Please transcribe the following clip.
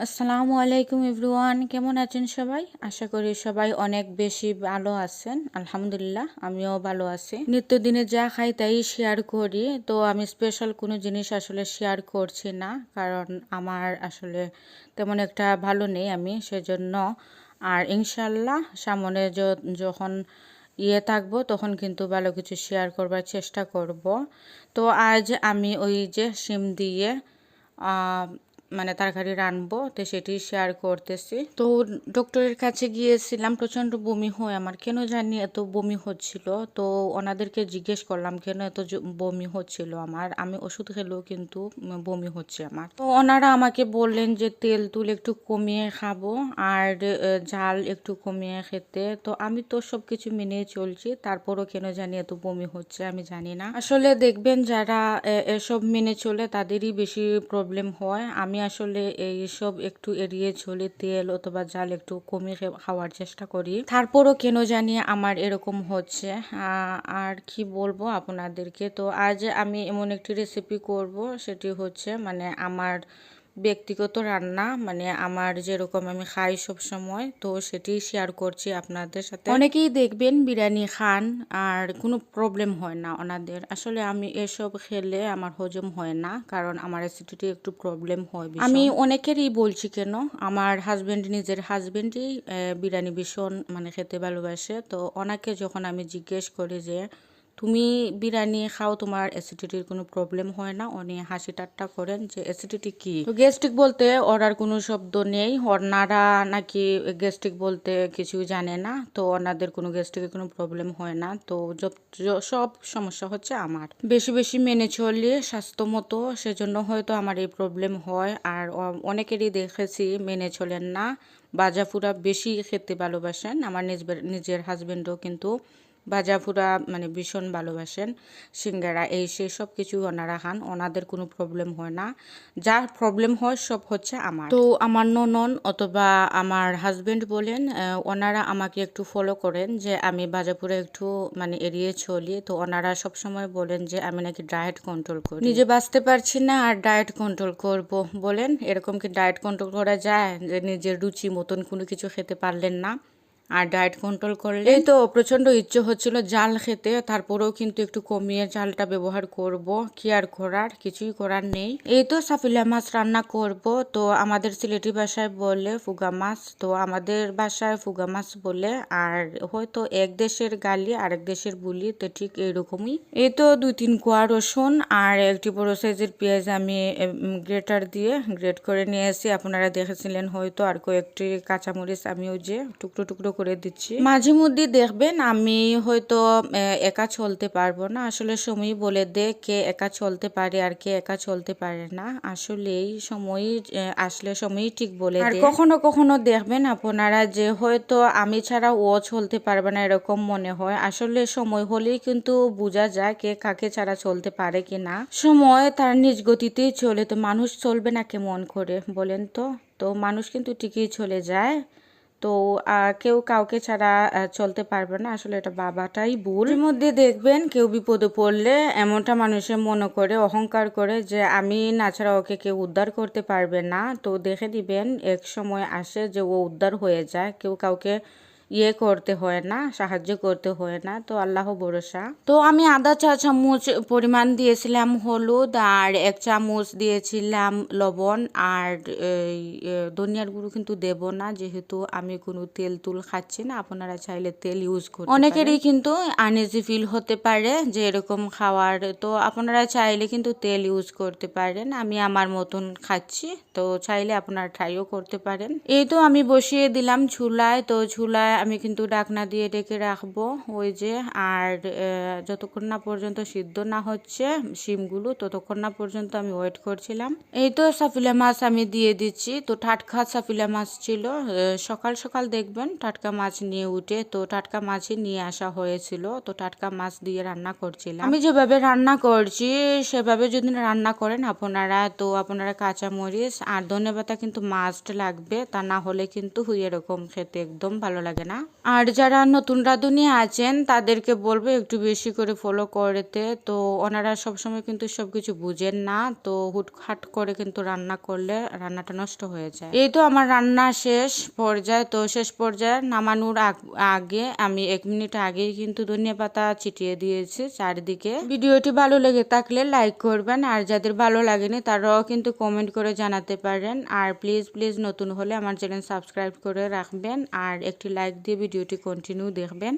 আসসালামু আলাইকুম এভরিওয়ান, কেমন আছেন সবাই? আশা করি সবাই অনেক বেশি ভালো আছেন। আলহামদুলিল্লাহ, আমিও ভালো আছি। নিত্যদিনে যা খাই তাই শেয়ার করি, তো আমি স্পেশাল কোনো জিনিস আসলে শেয়ার করছি না, কারণ আমার আসলে তেমন একটা ভালো নেই আমি সেজন্য। আর ইনশাল্লাহ সামনে যখন থাকবো তখন কিন্তু ভালো কিছু শেয়ার করবার চেষ্টা করব। তো আজ আমি ওই যে শিম দিয়ে মানে তরকারি রানবো, তো সেটি শেয়ার করতেছি। তো ডক্টরের কাছে গিয়েছিলাম, প্রচণ্ড বমি হয় আমার, কেন জানি এত বমি হচ্ছিল। তো ওনাদেরকে জিজ্ঞেস করলাম কেন এত বমি হচ্ছিল আমার, আমি ওষুধ খেলেও কিন্তু বমি হচ্ছে আমার। তো ওনারা আমাকে বললেন যে তেল তুল একটু কমিয়ে খাবো আর ঝাল একটু কমিয়ে খেতে। তো আমি তো সব কিছু মেনে চলছি, তারপরও কেন জানি এত বমি হচ্ছে আমি জানি না। আসলে দেখবেন যারা এসব মেনে চলে তাদেরই বেশি প্রবলেম হয়। আমি আসলে এইসব একটু এড়িয়ে চলি, তেল অথবা জাল একটু কমিয়ে খাওয়ার চেষ্টা করি, তারপরও কেন জানি আমার এরকম হচ্ছে। আর কি বলবো আপনাদেরকে, তো আজ আমি এমন একটি রেসিপি করব, সেটি হচ্ছে মানে আমার ব্যক্তিগত রান্না, মানে আমার যেরকম আমি খাই সব সময়, তো সেটি শেয়ার করছি আপনাদের সাথে। অনেকেই দেখবেন বিরিয়ানি খান আর কোনো প্রবলেম হয় না ওনাদের, আসলে আমি এসব খেলে আমার হজম হয় না, কারণ আমার অ্যাসিডিটি একটু প্রবলেম হয়। আমি অনেকেরই বলছি কেন, আমার হাজবেন্ড, নিজের হাজবেন্ডই বিরিয়ানি ভীষণ মানে খেতে ভালোবাসে। তো ওনাকে যখন আমি জিজ্ঞেস করি যে তুমি বিরিয়ানি খাও, তোমার অ্যাসিডিটির কোনো প্রবলেম হয় না, উনি হাসি ঠাট্টা করেন যে অ্যাসিডিটি কি, তো গ্যাস্ট্রিক বলতে ওর আর কোনো শব্দ নেই, ওনারা নাকি গ্যাস্ট্রিক বলতে কিছু জানে না, তো ওনাদের কোনো গ্যাস্ট্রিকের কোনো প্রবলেম হয় না। তো সব সমস্যা হচ্ছে আমার, বেশি বেশি মেনে চলি স্বাস্থ্য মতো, সেজন্য হয়তো আমার এই প্রবলেম হয়। আর অনেকেরই দেখেছি মেনে চলেন না, ভাজা ফুরা বেশি খেতে ভালোবাসেন। আমার নিজের হাজবেন্ডও কিন্তু ভাজা ফুরা মানে ভীষণ ভালোবাসেন, সিঙ্গারা এই সেই সব কিছু ওনারা খান, ওনাদের কোনো প্রবলেম হয় না। যার প্রবলেম হয় সব হচ্ছে আমার। তো আমার ননদ অথবা আমার হাজবেন্ড বলেন, ওনারা আমাকে একটু ফলো করেন যে আমি ভাজা ফুরা একটু মানে এড়িয়ে চলি। তো ওনারা সবসময় বলেন যে আমি নাকি ডায়েট কন্ট্রোল করি, নিজে বাঁচতে পারছি না আর ডায়েট কন্ট্রোল করব। বলেন এরকম কি ডায়েট কন্ট্রোল করা যায়, যে নিজের রুচি মতন কোনো কিছু খেতে পারলেন না আর ডায়েট কন্ট্রোল করলে? এই তো প্রচণ্ড ইচ্ছে হচ্ছিল জাল খেতে, তারপরেও কিন্তু একটু কমিয়ে জালটা ব্যবহার করব, কি আর করার, কিছুই করার নেই। এই তো সাফিলা মাছ রান্না করব। তো আমাদের সিলেটি ভাষায় বলে ফুগা মাছ, তো আমাদের ভাষায় ফুগা মাছ বলে, আর হয়তো এক দেশের গালি আরেক দেশের বুলি, তো ঠিক এইরকমই। এই তো 2-3 কোয়া রসুন আর একটি বড় সাইজের পেঁয়াজ আমি গ্রেটার দিয়ে গ্রেট করে নিয়ে এসেছি, আপনারা দেখেছিলেন হয়তো। আর কয়েকটি কাঁচামরিচ আমি ওই যে টুকরো টুকরো করে দিচ্ছি। মাঝে মধ্যে দেখবেন আমি হয়তো একা চলতে পারবো না, আসলে সময় বলে দে কে একা চলতে পারে আর কে একা চলতে পারে না, আসলে এই সময় আসলে সময়ই ঠিক বলে দেয়। আর কখনো কখনো দেখবেন আপনারা যে হয়তো আমি ছাড়া ও চলতে পারবে না এরকম মনে হয়, আসলে সময় হলেই কিন্তু বোঝা যায় কে কাকে ছাড়া চলতে পারে কি না। সময় তার নিজ গতিতেই চলে, তো মানুষ চলবে না কেমন করে বলেন তো? তো মানুষ কিন্তু ঠিকই চলে যায়, তো কেউ কাউকে ছাড়া চলতে পারবে না, আসলে এটা বাবাটাই ভুল। এর মধ্যে দেখবেন কেউ বিপদে পড়লে এমনটা মানুষের মনে করে, অহংকার করে যে আমি না ছাড়া ওকে কেউ উদ্ধার করতে পারবে না। তো দেখে দিবেন এক সময় আসে যে ও উদ্ধার হয়ে যায়, কেউ কাউকে করতে হয় না, সাহায্য করতে হয় না, তো আল্লাহ ভরসা। তো আমি আধা চা চামচ পরিমাণ দিয়েছিলাম হলুদ, আর 1 চামচ দিয়েছিলাম লবণ, আর ধনিয়ার গুঁড়ো কিন্তু দেব না, যেহেতু আমি কোনো তেল তুল খাচ্ছি না। আপনারা চাইলে তেল ইউজ করতে পারেন। অনেকেরই কিন্তু আনইজি ফিল হতে পারে যে এরকম খাওয়ার, তো আপনারা চাইলে কিন্তু তেল ইউজ করতে পারেন। আমি আমার মতন খাচ্ছি, তো চাইলে আপনারা ট্রাইও করতে পারেন। এই তো আমি বসিয়ে দিলাম চুলায়, তো চুলায় আমি কিন্তু ঢাকনা দিয়ে ডেকে রাখবো ওই যে, আর যতক্ষণ না পর্যন্ত সিদ্ধ না হচ্ছে শিমগুলো, ততক্ষণ না পর্যন্ত আমি ওয়েট করছিলাম। এই তো সাফিলা মাছ আমি দিয়ে দিচ্ছি, তো টাটকা সাফিলা মাছ ছিল, সকাল সকাল দেখবেন টাটকা মাছ নিয়ে উঠে, তো টাটকা মাছই নিয়ে আসা হয়েছিল, তো টাটকা মাছ দিয়ে রান্না করছিলাম। আমি যেভাবে রান্না করছি সেভাবে যদি রান্না করেন আপনারা, তো আপনারা কাঁচামরিচ আর ধনেপাতা কিন্তু মাস্ট লাগবে, তা না হলে কিন্তু এরকম খেতে একদম ভালো লাগে না। আর যারা নতুন রাঁধুনি আছেন তাদেরকে বলবো একটু বেশি করে ফলো করতে। তো ওনারা সবসময় কিন্তু সবকিছু বুঝেন না, তো হুটহাট করে কিন্তু রান্না করলে রান্নাটা নষ্ট হয়ে যায়। এই তো আমার রান্না শেষ পর্যায়ে, তো শেষ পর্যায়ে নামানোর আগে আমি 1 মিনিট আগেই কিন্তু ধনিয়া পাতা ছিটিয়ে দিয়েছি চারিদিকে। ভিডিওটি ভালো লেগে থাকলে লাইক করবেন, আর যাদের ভালো লাগেনি তারাও কিন্তু কমেন্ট করে জানাতে পারেন। আর প্লিজ প্লিজ নতুন হলে আমার চ্যানেল সাবস্ক্রাইব করে রাখবেন আর একটি লাইক দিয়ে ভিডিওটি কন্টিনিউ দেখবেন।